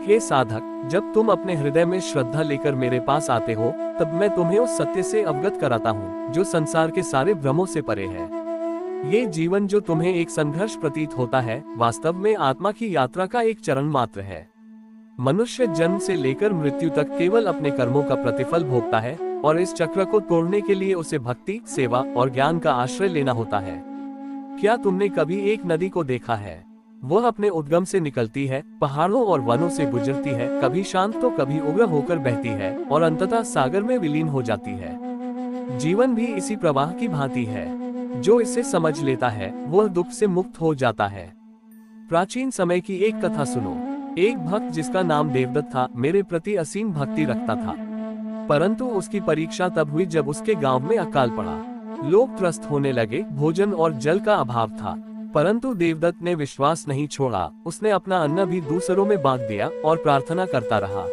हे साधक, जब तुम अपने हृदय में श्रद्धा लेकर मेरे पास आते हो, तब मैं तुम्हें उस सत्य से अवगत कराता हूँ जो संसार के सारे भ्रमों से परे है। ये जीवन जो तुम्हें एक संघर्ष प्रतीत होता है, वास्तव में आत्मा की यात्रा का एक चरण मात्र है। मनुष्य जन्म से लेकर मृत्यु तक केवल अपने कर्मों का प्रतिफल भोगता है, और इस चक्र को तोड़ने के लिए उसे भक्ति, सेवा और ज्ञान का आश्रय लेना होता है। क्या तुमने कभी एक नदी को देखा है? वह अपने उद्गम से निकलती है, पहाड़ों और वनों से गुजरती है, कभी शांत तो कभी उग्र होकर बहती है और अंततः सागर में विलीन हो जाती है। जीवन भी इसी प्रवाह की भांति है। जो इसे समझ लेता है वह दुख से मुक्त हो जाता है। प्राचीन समय की एक कथा सुनो। एक भक्त जिसका नाम देवदत्त था, मेरे प्रति असीम भक्ति रखता था, परंतु उसकी परीक्षा तब हुई जब उसके गांव में अकाल पड़ा। लोग त्रस्त होने लगे, भोजन और जल का अभाव था, परंतु देवदत्त ने विश्वास नहीं छोड़ा। उसने अपना अन्न भी दूसरों में बांट दिया और प्रार्थना करता रहा।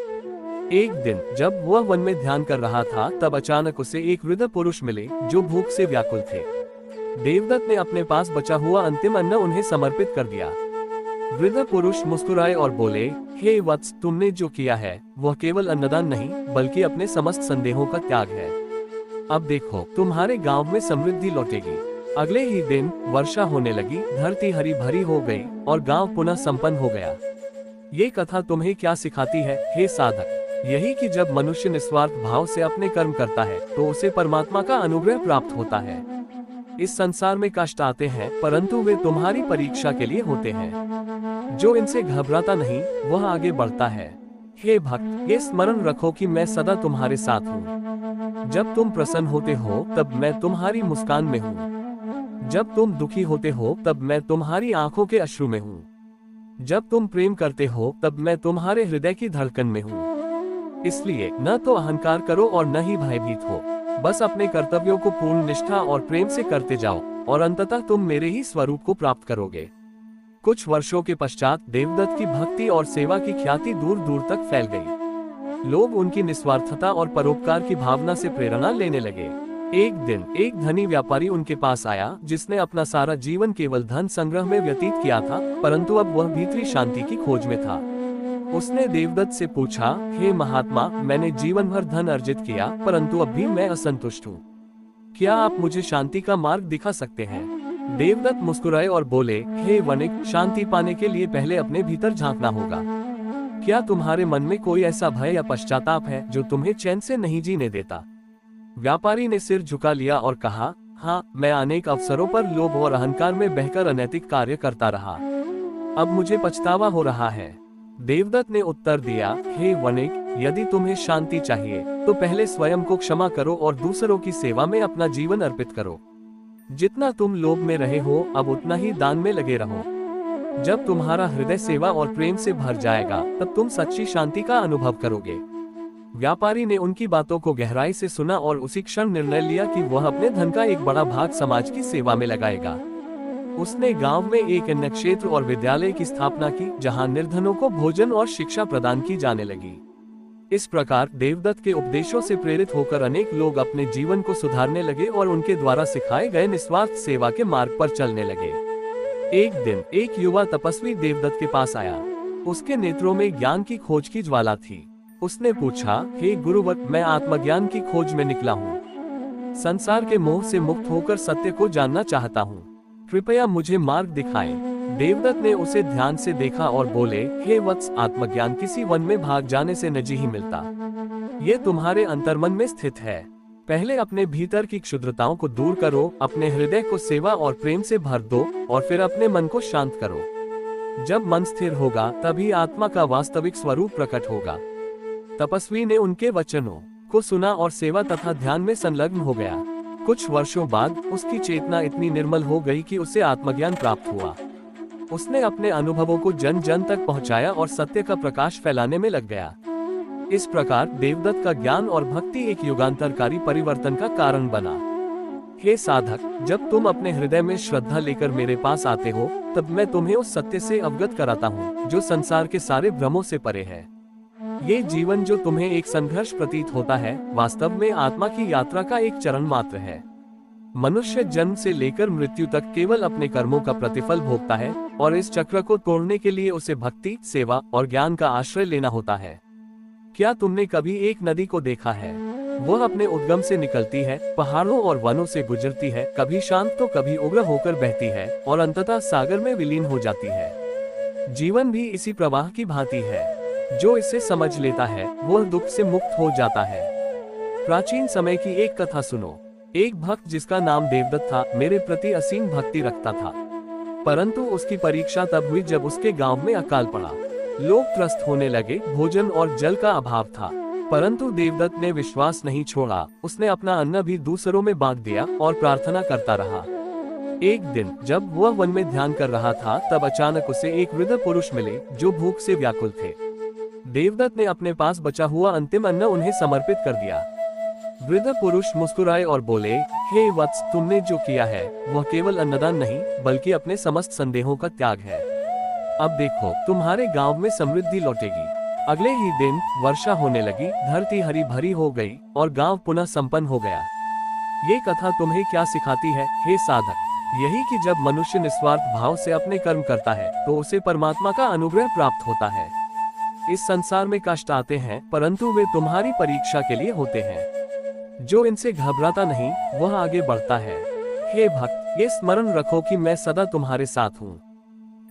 एक दिन जब वह वन में ध्यान कर रहा था, तब अचानक उसे एक वृद्ध पुरुष मिले जो भूख से व्याकुल थे। देवदत्त ने अपने पास बचा हुआ अंतिम अन्न उन्हें समर्पित कर दिया। वृद्ध पुरुष मुस्कुराए और बोले, हे वत्स, तुमने जो किया है वह केवल अन्नदान नहीं बल्कि अपने समस्त संदेहों का त्याग है। अब देखो, तुम्हारे गांव में समृद्धि लौटेगी। अगले ही दिन वर्षा होने लगी, धरती हरी भरी हो गई और गांव पुनः संपन्न हो गया। ये कथा तुम्हें क्या सिखाती है, हे साधक? यही कि जब मनुष्य निस्वार्थ भाव से अपने कर्म करता है तो उसे परमात्मा का अनुग्रह प्राप्त होता है। इस संसार में कष्ट आते हैं, परंतु वे तुम्हारी परीक्षा के लिए होते हैं। जो इनसे घबराता नहीं वह आगे बढ़ता है। हे भक्त, ये स्मरण रखो कि मैं सदा तुम्हारे साथ हूँ। जब तुम प्रसन्न होते हो तब मैं तुम्हारी मुस्कान में हूँ। जब तुम दुखी होते हो तब मैं तुम्हारी आंखों के अश्रु में हूँ। जब तुम प्रेम करते हो तब मैं तुम्हारे हृदय की धड़कन में हूँ। इसलिए न तो अहंकार करो और न ही भयभीत हो। बस अपने कर्तव्यों को पूर्ण निष्ठा और प्रेम से करते जाओ और अंततः तुम मेरे ही स्वरूप को प्राप्त करोगे। कुछ वर्षों के पश्चात देवदत्त की भक्ति और सेवा की ख्याति दूर दूर तक फैल गई। लोग उनकी निस्वार्थता और परोपकार की भावना से प्रेरणा लेने लगे। एक दिन एक धनी व्यापारी उनके पास आया, जिसने अपना सारा जीवन केवल धन संग्रह में व्यतीत किया था, परंतु अब वह भीतरी शांति की खोज में था। उसने देवदत्त से पूछा, हे महात्मा, मैंने जीवन भर धन अर्जित किया, परंतु अब भी मैं असंतुष्ट हूँ। क्या आप मुझे शांति का मार्ग दिखा सकते हैं? देवदत्त मुस्कुराए और बोले, हे वणिक, शांति पाने के लिए पहले अपने भीतर झांकना होगा। क्या तुम्हारे मन में कोई ऐसा भय या पश्चाताप है जो तुम्हें चैन से नहीं जीने देता? व्यापारी ने सिर झुका लिया और कहा, हाँ, मैं अनेक अवसरों पर लोभ और अहंकार में बहकर अनैतिक कार्य करता रहा। अब मुझे पछतावा हो रहा है। देवदत्त ने उत्तर दिया, हे वणिक, यदि तुम्हें शांति चाहिए तो पहले स्वयं को क्षमा करो और दूसरों की सेवा में अपना जीवन अर्पित करो। जितना तुम लोभ में रहे हो, अब उतना ही दान में लगे रहो। जब तुम्हारा हृदय सेवा और प्रेम से भर जाएगा, तब तुम सच्ची शांति का अनुभव करोगे। व्यापारी ने उनकी बातों को गहराई से सुना और उसी क्षण निर्णय लिया कि वह अपने धन का एक बड़ा भाग समाज की सेवा में लगाएगा। उसने गांव में एक अन्न क्षेत्र और विद्यालय की स्थापना की, जहां निर्धनों को भोजन और शिक्षा प्रदान की जाने लगी। इस प्रकार देवदत्त के उपदेशों से प्रेरित होकर अनेक लोग अपने जीवन को सुधारने लगे और उनके द्वारा सिखाए गए निस्वार्थ सेवा के मार्ग पर चलने लगे। एक दिन एक युवा तपस्वी देवदत्त के पास आया। उसके नेत्रों में ज्ञान की खोज की ज्वाला थी। उसने पूछा, हे गुरुवर, मैं आत्मज्ञान की खोज में निकला हूँ। संसार के मोह से मुक्त होकर सत्य को जानना चाहता हूँ। कृपया मुझे मार्ग दिखाएं। देवदत्त ने उसे ध्यान से देखा और बोले, हे वत्स, आत्मज्ञान किसी वन में भाग जाने से नहीं मिलता। ये तुम्हारे अंतर्मन में स्थित है। पहले अपने भीतर की क्षुद्रताओं को दूर करो, अपने हृदय को सेवा और प्रेम से भर दो और फिर अपने मन को शांत करो। जब मन स्थिर होगा तभी आत्मा का वास्तविक स्वरूप प्रकट होगा। तपस्वी ने उनके वचनों को सुना और सेवा तथा ध्यान में संलग्न हो गया। कुछ वर्षों बाद उसकी चेतना इतनी निर्मल हो गई कि उसे आत्मज्ञान प्राप्त हुआ। उसने अपने अनुभवों को जन जन तक पहुंचाया और सत्य का प्रकाश फैलाने में लग गया। इस प्रकार देवदत्त का ज्ञान और भक्ति एक युगांतरकारी परिवर्तन का कारण बना। हे साधक, जब तुम अपने हृदय में श्रद्धा लेकर मेरे पास आते हो, तब मैं तुम्हें उस सत्य से अवगत कराता हूँ जो संसार के सारे भ्रमों से परे है। ये जीवन जो तुम्हें एक संघर्ष प्रतीत होता है, वास्तव में आत्मा की यात्रा का एक चरण मात्र है। मनुष्य जन्म से लेकर मृत्यु तक केवल अपने कर्मों का प्रतिफल भोगता है और इस चक्र को तोड़ने के लिए उसे भक्ति, सेवा और ज्ञान का आश्रय लेना होता है। क्या तुमने कभी एक नदी को देखा है? वह अपने उद्गम से निकलती है, पहाड़ों और वनों से गुजरती है, कभी शांत तो कभी उग्र होकर बहती है और अंततः सागर में विलीन हो जाती है। जीवन भी इसी प्रवाह की भांति है। जो इसे समझ लेता है वह दुख से मुक्त हो जाता है। प्राचीन समय की एक कथा सुनो। एक भक्त जिसका नाम देवदत्त था मेरे प्रति असीम भक्ति रखता था, परंतु उसकी परीक्षा तब हुई जब उसके गांव में अकाल पड़ा। लोग त्रस्त होने लगे, भोजन और जल का अभाव था, परंतु देवदत्त ने विश्वास नहीं छोड़ा। उसने अपना अन्न भी दूसरों में बांट दिया और प्रार्थना करता रहा। एक दिन जब वह वन में ध्यान कर रहा था तब अचानक उसे एक वृद्ध पुरुष मिले जो भूख से व्याकुल थे। देवदत्त ने अपने पास बचा हुआ अंतिम अन्न उन्हें समर्पित कर दिया। वृद्ध पुरुष मुस्कुराए और बोले, हे वत्स, तुमने जो किया है वह केवल अन्नदान नहीं बल्कि अपने समस्त संदेहों का त्याग है। अब देखो, तुम्हारे गांव में समृद्धि लौटेगी। अगले ही दिन वर्षा होने लगी, धरती हरी भरी हो गई और गांव पुनः संपन्न हो गया। ये कथा तुम्हें क्या सिखाती है, हे साधक? यही कि जब मनुष्य निस्वार्थ भाव से अपने कर्म करता है तो उसे परमात्मा का अनुग्रह प्राप्त होता है। इस संसार में कष्ट आते हैं परंतु वे तुम्हारी परीक्षा के लिए होते हैं। जो इनसे घबराता नहीं वह आगे बढ़ता है। हे भक्त, ये स्मरण रखो कि मैं सदा तुम्हारे साथ हूँ।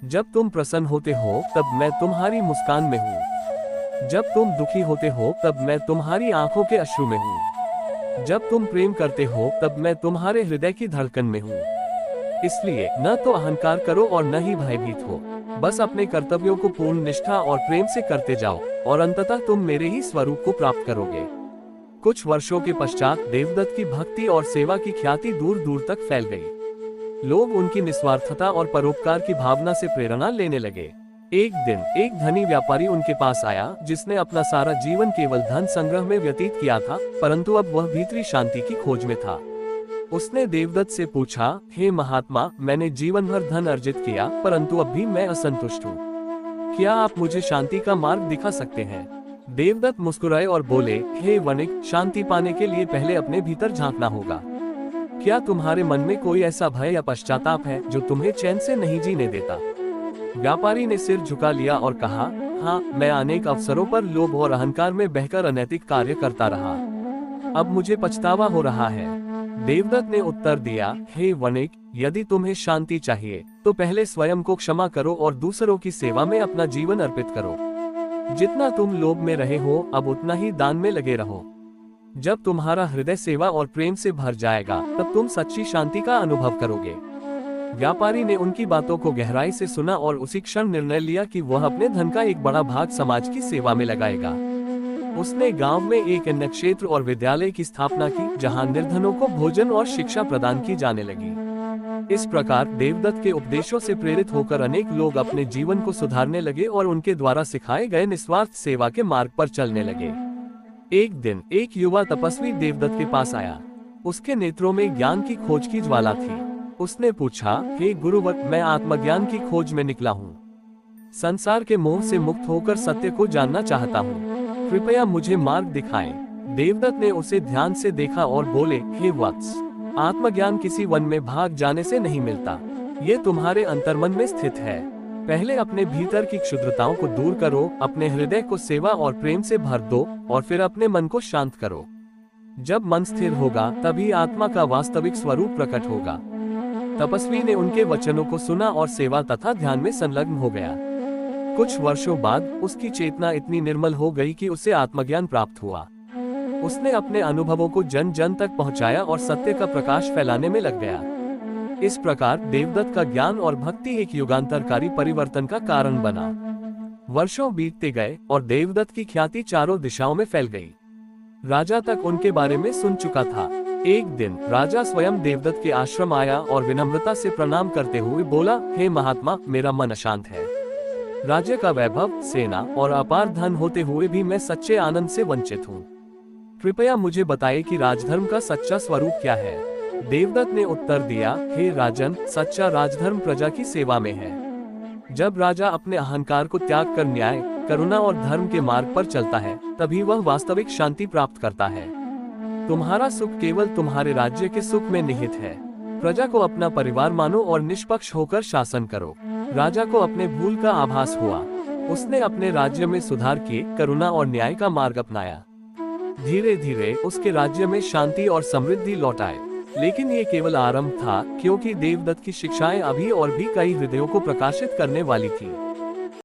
जब तुम प्रसन्न होते हो तब मैं तुम्हारी मुस्कान में हूँ। जब तुम दुखी होते हो तब मैं तुम्हारी आंखों के अश्रु में हूँ। जब तुम प्रेम करते हो तब मैं तुम्हारे हृदय की धड़कन में हूँ। इसलिए न तो अहंकार करो और न ही भयभीत हो। बस अपने कर्तव्यों को पूर्ण निष्ठा और प्रेम से करते जाओ और अंततः तुम मेरे ही स्वरूप को प्राप्त करोगे। कुछ वर्षों के पश्चात देवदत्त की भक्ति और सेवा की ख्याति दूर दूर तक फैल गई। लोग उनकी निस्वार्थता और परोपकार की भावना से प्रेरणा लेने लगे। एक दिन एक धनी व्यापारी उनके पास आया जिसने अपना सारा जीवन केवल धन संग्रह में व्यतीत किया था, परंतु अब वह भीतरी शांति की खोज में था। उसने देवदत्त से पूछा, हे महात्मा, मैंने जीवन भर धन अर्जित किया परंतु अब भी मैं असंतुष्ट हूँ। क्या आप मुझे शांति का मार्ग दिखा सकते हैं? देवदत्त मुस्कुराए और बोले, हे वणिक, शांति पाने के लिए पहले अपने भीतर झांकना होगा। क्या तुम्हारे मन में कोई ऐसा भय या पश्चाताप है जो तुम्हें चैन से नहीं जीने देता? व्यापारी ने सिर झुका लिया और कहा, हाँ, मैं अनेक अवसरों पर लोभ और अहंकार में बहकर अनैतिक कार्य करता रहा। अब मुझे पछतावा हो रहा है। देवदत्त ने उत्तर दिया, हे वणिक, यदि तुम्हें शांति चाहिए तो पहले स्वयं को क्षमा करो और दूसरों की सेवा में अपना जीवन अर्पित करो। जितना तुम लोभ में रहे हो अब उतना ही दान में लगे रहो। जब तुम्हारा हृदय सेवा और प्रेम से भर जाएगा तब तुम सच्ची शांति का अनुभव करोगे। व्यापारी ने उनकी बातों को गहराई से सुना और उसी क्षण निर्णय लिया कि वह अपने धन का एक बड़ा भाग समाज की सेवा में लगाएगा। उसने गांव में एक अन्य क्षेत्र और विद्यालय की स्थापना की जहां निर्धनों को भोजन और शिक्षा प्रदान की जाने लगी। इस प्रकार देवदत्त के उपदेशों से प्रेरित होकर अनेक लोग अपने जीवन को सुधारने लगे और उनके द्वारा सिखाए गए निस्वार्थ सेवा के मार्ग पर चलने लगे। एक दिन एक युवा तपस्वी देवदत्त के पास आया। उसके नेत्रों में ज्ञान की खोज की ज्वाला थी। उसने पूछा, हे गुरुवर, मैं आत्मज्ञान की खोज में निकला हूँ। संसार के मोह से मुक्त होकर सत्य को जानना चाहता हूँ। कृपया मुझे मार्ग दिखाएं। देवदत्त ने उसे ध्यान से देखा और बोले, हे वत्स, आत्मज्ञान किसी वन में भाग जाने से नहीं मिलता। ये तुम्हारे अंतर्मन में स्थित है। पहले अपने भीतर की क्षुद्रताओं को दूर करो, अपने हृदय को सेवा और प्रेम से भर दो और फिर अपने मन को शांत करो। जब मन स्थिर होगा तभी आत्मा का वास्तविक स्वरूप प्रकट होगा। तपस्वी ने उनके वचनों को सुना और सेवा तथा ध्यान में संलग्न हो गया। कुछ वर्षों बाद उसकी चेतना इतनी निर्मल हो गई कि उसे आत्मज्ञान प्राप्त हुआ। उसने अपने अनुभवों को जन जन तक पहुंचाया और सत्य का प्रकाश फैलाने में लग गया। इस प्रकार देवदत्त का ज्ञान और भक्ति एक युगांतरकारी परिवर्तन का कारण बना। वर्षों बीतते गए और देवदत्त की ख्याति चारों दिशाओं में फैल गई। राजा तक उनके बारे में सुन चुका था। एक दिन राजा स्वयं देवदत्त के आश्रम आया और विनम्रता से प्रणाम करते हुए बोला, हे महात्मा, मेरा मन अशांत है। राज्य का वैभव, सेना और अपार धन होते हुए भी मैं सच्चे आनंद से वंचित हूँ। कृपया मुझे बताइए कि राजधर्म का सच्चा स्वरूप क्या है। देवदत्त ने उत्तर दिया, हे राजन, सच्चा राजधर्म प्रजा की सेवा में है। जब राजा अपने अहंकार को त्याग कर न्याय, करुणा और धर्म के मार्ग पर चलता है तभी वह वास्तविक शांति प्राप्त करता है। तुम्हारा सुख केवल तुम्हारे राज्य के सुख में निहित है। प्रजा को अपना परिवार मानो और निष्पक्ष होकर शासन करो। राजा को अपने भूल का आभास हुआ। उसने अपने राज्य में सुधार किए, करुणा और न्याय का मार्ग अपनाया। धीरे धीरे उसके राज्य में शांति और समृद्धि लौट आए। लेकिन ये केवल आरंभ था, क्योंकि देवदत्त की शिक्षाएं अभी और भी कई हृदयों को प्रकाशित करने वाली थी।